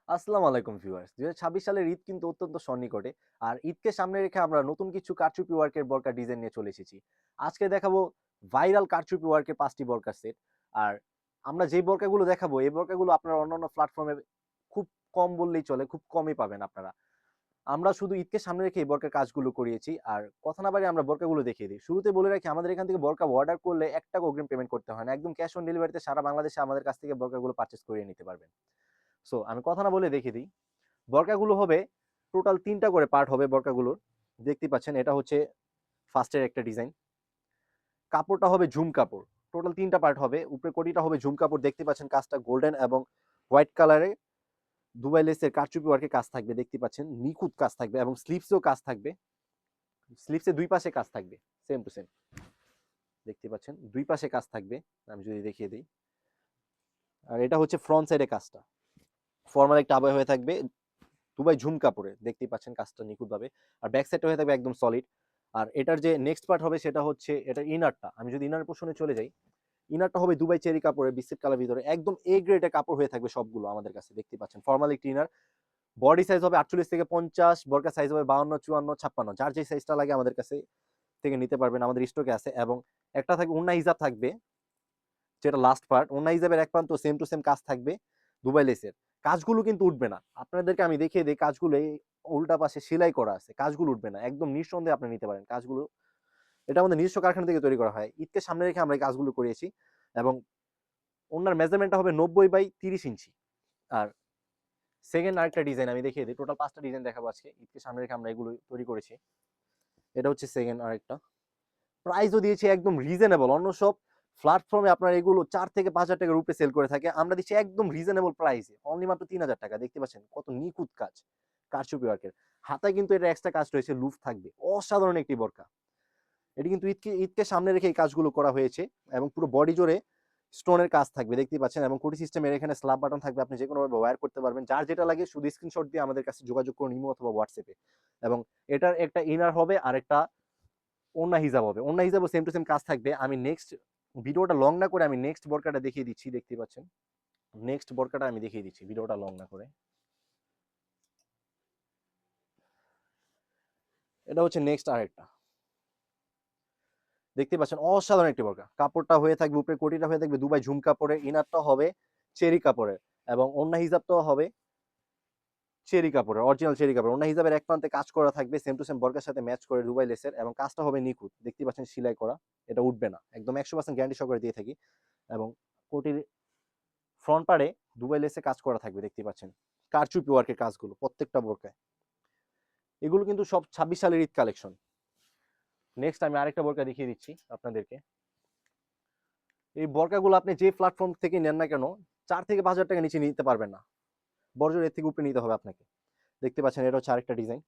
আসসালামু আলাইকুম ভিউয়ার্স। ২০২৬ সালের ঈদ কিন্তু অত্যন্ত সন্নিকটে। আর ঈদকে সামনে রেখে আমরা নতুন কিছু কারচুপি ওয়ার্কের বোরকা ডিজাইন নিয়ে চলে এসেছি। আজকে দেখাবো ভাইরাল কারচুপি ওয়ার্কের ৫ টি বোরকার সেট। আর আমরা যেই বোরকাগুলো দেখাবো, এই বোরকাগুলো আপনারা অন্যান্য প্ল্যাটফর্মে খুব কম বললেই চলে, খুব কমই পাবেন আপনারা। আমরা শুধু ঈদকে সামনে রেখে এই বোরকার কাজগুলো করিয়েছি। আর কথা না বাড়িয়ে আমরা বোরকাগুলো দেখিয়ে দিই। শুরুতে বলে রাখি, আমাদের এখান থেকে বোরকা অর্ডার করলে ৳১ অগ্রিম পেমেন্ট করতে হয় না। একদম ক্যাশ অন ডেলিভারিতে সারা বাংলাদেশে আমাদের কাছ থেকে বোরকাগুলো পারচেজ করিয়ে নিতে পারবেন। সো আমি কথা না বলে দেখিয়ে দিই। বরকাগুলো হবে টোটাল ৩ টা করে পার্ট হবে বরকাগুলোর। দেখতেই পাচ্ছেন, এটা হচ্ছে ফার্স্টের একটা ডিজাইন। কাপড়টা হবে ঝুম কাপড়। টোটাল ৩ টা পার্ট হবে। উপরে কোটিটা হবে ঝুম কাপড়। দেখতে পাচ্ছেন কাজটা গোল্ডেন এবং হোয়াইট কালারে দুবাই লেসের কারচুপি ওয়ার্কের কাজ থাকবে। দেখতে পাচ্ছেন নিখুঁত কাজ থাকবে এবং স্লিভসেও কাজ থাকবে। স্লিভসে ২ পাশে কাজ থাকবে। Same to same. দেখতে পাচ্ছেন ২ পাশে কাজ থাকবে। আমি যদি দেখিয়ে দেই। আর এটা হচ্ছে ফ্রন্ট সাইডে কাজটা। ফর্মাল একটা আবায়া হয়ে থাকবে দুবাই ঝুম কাপড়ে। দেখতেই পাচ্ছেন কাজটা নিখুঁতভাবে। আর ব্যাক সাইডটা হয়ে থাকবে একদম সলিড। আর এটার যে নেক্সট পার্ট হবে সেটা হচ্ছে এটার ইনারটা। আমি যদি ইনার পোর্শনে চলে যাই, ইনারটা হবে দুবাই চেরি কাপড়ে বিস্কিট কালার ভিতরে। একদম এ গ্রেডের কাপড় হয়ে থাকবে সবগুলো আমাদের কাছে। দেখতে পাচ্ছেন ফর্মাল একটি ইনার। বডি সাইজ হবে ৪৮ থেকে ৫০, বরকা সাইজ হবে ৫২, ৫৪, ৫৬। যার যে সাইজটা লাগে আমাদের কাছে থেকে নিতে পারবেন। আমাদের স্টকে আছে। এবং একটা থাকবে ওন্না হিজাব থাকবে, যেটা লাস্ট পার্ট। ওন্না হিজাবের এক প্রান্ত সেম টু সেম কাজ থাকবে দুবাই লেসের। কাজগুলো কিন্তু উঠবে না। আপনাদেরকে আমি দেখিয়ে দেই, কাজগুলো এই উল্টা পাশে সেলাই করা আছে। কাজগুলো উঠবে না। একদম নিঃসন্দেহে আপনি নিতে পারেন। কাজগুলো এটা আমাদের নিজস্ব কারখানা থেকে তৈরি করা হয়। ঈদকে সামনে রেখে আমরা এই কাজগুলো করিয়েছি। এবং ওনার মেজারমেন্টটা হবে ৯০/৩০ ইঞ্চি। আর সেকেন্ড আরেকটা ডিজাইন আমি দেখিয়ে দিই। টোটাল ৫ টা ডিজাইন দেখাবো আজকে। ঈদকে সামনে রেখে আমরা এগুলো তৈরি করেছি। এটা হচ্ছে সেকেন্ড আরেকটা। প্রাইসও দিয়েছি একদম রিজনেবল। অন্য সব প্ল্যাটফর্মে আপনার এগুলো ৳৪,০০০-৫,০০০ রূপে সেল করে থাকে। আমরা দিচ্ছি একদম রিজনেবল প্রাইসে। অনলি মাত্র ৳৩,০০০। দেখতে পাচ্ছেন কত নিখুঁত কাজ কারচুপি ওয়ার্কের। হাতায় কিন্তু এটা এক্সট্রা কাজ রয়েছে, লুফ থাকবে। অসাধারণ একটি বোরকা। এটি কিন্তু ঈদকে সামনে রেখে এই কাজগুলো করা হয়েছে। এবং পুরো বডি জুড়ে স্টোনের কাজ থাকবে, দেখতেই পাচ্ছেন। এবং কোটি সিস্টেমের এখানে স্ল্যাব বাটন থাকবে। আপনি যেকোনোভাবে ওয়্যার করতে পারবেন। যার যেটা লাগে শুধু স্ক্রিনশট দিয়ে আমাদের কাছে যোগাযোগ করুন ইমো অথবা হোয়াটসঅ্যাপে। এবং এটার একটা ইনার হবে আর একটা ওন্না হিজাব হবে। ওন্না হিজাবও সেম টু সেম কাজ থাকবে। আমি নেক্সট ভিডিওটা লং না করে আমি নেক্সট বোরকাটা দেখিয়ে দিচ্ছি। দেখতেই পাচ্ছেন নেক্সট বোরকাটা আমি দেখিয়ে দিচ্ছি ভিডিওটা লং না করে। এটা হচ্ছে নেক্সট আরেকটা। দেখতে পাচ্ছেন অসাধারণ একটি বোরকা। কাপড়টা হয়ে থাকবে, উপরে কোটিটা হয়ে থাকবে দুবাই ঝুম কাপড়ের, ইনারটা হবে চেরি কাপড়ের এবং ওন্না হিজাবটাও হবে চেরি কাপড়ের, অরিজিনাল চেরি কাপড়। ওন্না হিজাবের এক প্রান্তে কাজ করা থাকবে সেম টু সেম বোরকার সাথে ম্যাচ করে দুবাই লেসের। এবং কাজটা হবে নিখুঁত। দেখতে পাচ্ছেন সেলাই করা। এটা উঠবে না। একদম ১০০% গ্যারান্টি সহকারে দিয়ে থাকি। এবং কোটির ফ্রন্ট পাড়ে দুবাই লেসে কাজ করা থাকবে, দেখতে পাচ্ছেন কারচুপি ওয়ার্কের কাজগুলো প্রত্যেকটা বোরকায়। এগুলো কিন্তু সব ২৬ সালের ঈদ কালেকশন। নেক্সট আমি আরেকটা বোরকা দেখিয়ে দিচ্ছি আপনাদেরকে। এই বোরকাগুলো আপনি যে প্ল্যাটফর্ম থেকে নেন না কেন, ৳৪,০০০-৫,০০০ নিচে নিতে পারবেন না। বড়জোর এর থেকে উপরে নিতে হবে আপনাকে। দেখতে পাচ্ছেন এটা হচ্ছে আরেকটা ডিজাইন।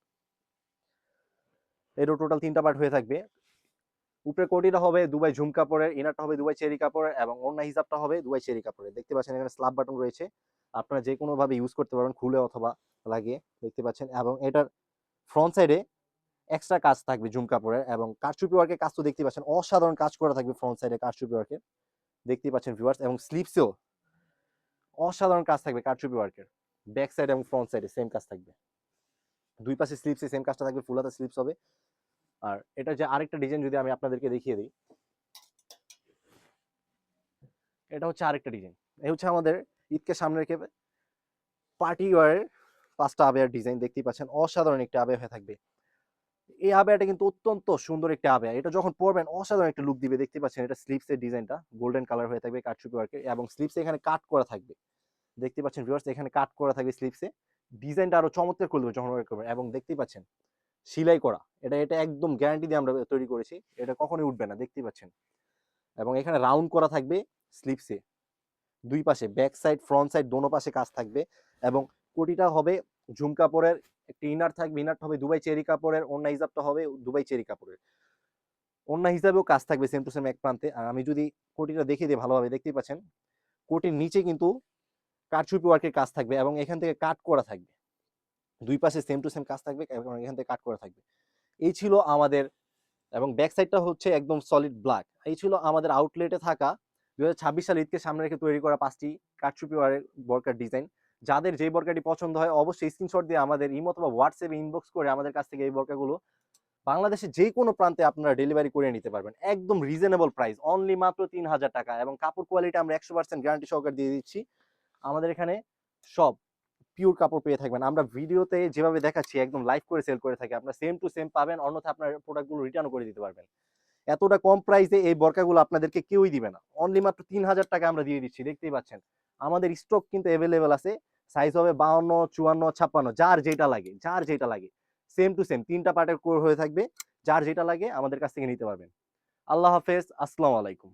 এরও টোটাল ৩ টা পার্ট হয়ে থাকবে। উপরে কোটিটা হবে দুবাই ঝুম কাপড়ের, ইনারটা হবে দুবাই চেরি কাপড়ের এবং ওড়না হিজাবটা হবে দুবাই চেরি কাপড়ের। দেখতে পাচ্ছেন এখানে স্ল্যাব বাটন রয়েছে। আপনারা যেকোনো ভাবে ইউজ করতে পারবেন, খুলে অথবা লাগিয়ে। দেখতে পাচ্ছেন এবং এটার ফ্রন্ট সাইডে এক্সট্রা কাজ থাকবে ঝুম কাপড়ের। এবং কারচুপি ওয়ার্কের কাজ তো দেখতে পাচ্ছেন অসাধারণ কাজ করা থাকবে ফ্রন্ট সাইডে কারচুপি ওয়ার্কের। দেখতেই পাচ্ছেন ভিউয়ার্স। এবং স্লিভসেও অসাধারণ কাজ থাকবে কারচুপি ওয়ার্কের। ব্যাক সাইড এবং ফ্রন্ট সাইডে সেম কাজ থাকবে। দুই পাশে স্লিভসে সেম কাজটা থাকবে, ফুল হাতা স্লিভস হবে। আর এটা যে আরেকটা ডিজাইন যদি আমি আপনাদেরকে দেখিয়ে দিই, এটা হচ্ছে আরেকটা ডিজাইন। এই হচ্ছে আমাদের ঈদকে সামনে রেখে পার্টি ওয়ারের ৫টা আবেয়ার ডিজাইন। দেখতেই পাচ্ছেন অসাধারণ একটি আবেয়া হয়ে থাকবে। এই আবেয়াটা কিন্তু অত্যন্ত সুন্দর একটি আবেয়া। এটা যখন পরবেন অসাধারণ একটা লুক দিবে। দেখতে পাচ্ছেন এটা স্লিভসের ডিজাইনটা গোল্ডেন কালার হয়ে থাকবে কারচুপি ওয়ার্কের এবং স্লিভসে এখানে কাট করা থাকবে। দেখতে পাচ্ছেন ভিউয়ার্স, এখানে কাট করা থাকবে স্লিভসে। ডিজাইনটা আরো চমৎকার করে দেবে যখন ওয়ার করবেন। এবং দেখতেই পাচ্ছেন সেলাই করা। এটা এটা একদম গ্যারান্টি দিয়ে আমরা তৈরি করেছি। এটা কখনোই উঠবে না, দেখতেই পাচ্ছেন। এবং এখানে রাউন্ড করা থাকবে স্লিভসে। দুই পাশে ব্যাক সাইড ফ্রন্ট সাইড দোনো পাশে কাজ থাকবে। এবং কোটিটা হবে ঝুম কাপড়ের, একটি ইনার থাকবে, ইনারটা হবে দুবাই চেরি কাপড়ের, ওড়না হিজাবটা হবে দুবাই চেরি কাপড়ের। ওড়না হিসাবেও কাজ থাকবে সেম টু সেম এক প্রান্তে। আর আমি যদি কোটিটা দেখিয়ে দিই ভালোভাবে, দেখতেই পাচ্ছেন কোটির নিচে কিন্তু কারচুপি ওয়ার্কের কাজ থাকবে এবং এখান থেকে কাট করা থাকবে। দুই পাশে সেম টু সেম কাজ থাকবে এবং এখান থেকে কাট করা থাকবে। এই ছিল আমাদের। এবং ব্যাক সাইডটা হচ্ছে একদম সলিড ব্ল্যাক। এই ছিল আমাদের আউটলেটে থাকা ২০২৬ সালে ঈদকে সামনে রেখে তৈরি করা ৫টি কারচুপি ওয়ারের বোরকার ডিজাইন। যাদের যে বরকাটি পছন্দ হয় অবশ্যই স্ক্রিনশট দিয়ে আমাদের ইমো অথবা হোয়াটসঅ্যাপে ইনবক্স করে আমাদের কাছ থেকে এই বরকাগুলো বাংলাদেশের যে কোনো প্রান্তে আপনারা ডেলিভারি করে নিতে পারবেন একদম রিজনেবল প্রাইস, অনলি মাত্র ৩,০০০ টাকা। এবং কাপড় কোয়ালিটি আমরা 100% গ্যারান্টি সহকারে দিয়ে দিচ্ছি। আমাদের এখানে সব পিওর কাপড় পেয়ে থাকবেন। আমরা ভিডিওতে যেভাবে দেখাচ্ছি একদম লাইভ করে সেল করে থাকি, আপনার সেম টু সেম পাবেন, অন্যথায় আপনার প্রোডাক্টগুলো রিটার্ন করে দিতে পারবেন। এতটা কম প্রাইসে এই বরকাগুলো আপনাদেরকে কেউই দিবে না, অনলি মাত্র ৩,০০০ টাকা আমরা দিয়ে দিচ্ছি। দেখতেই পাচ্ছেন আমাদের স্টক কিন্তু অ্যাভেলেবেল আছে, সাইজ হবে 52, 54, 56, যার যেটা লাগে, যার যেটা লাগে সেম টু সেম 3টা পার্টের কোর হয়ে থাকবে, যার যেটা লাগে আমাদের কাছ থেকে নিতে পারবেন। আল্লাহ হাফেজ, আসসালামু আলাইকুম।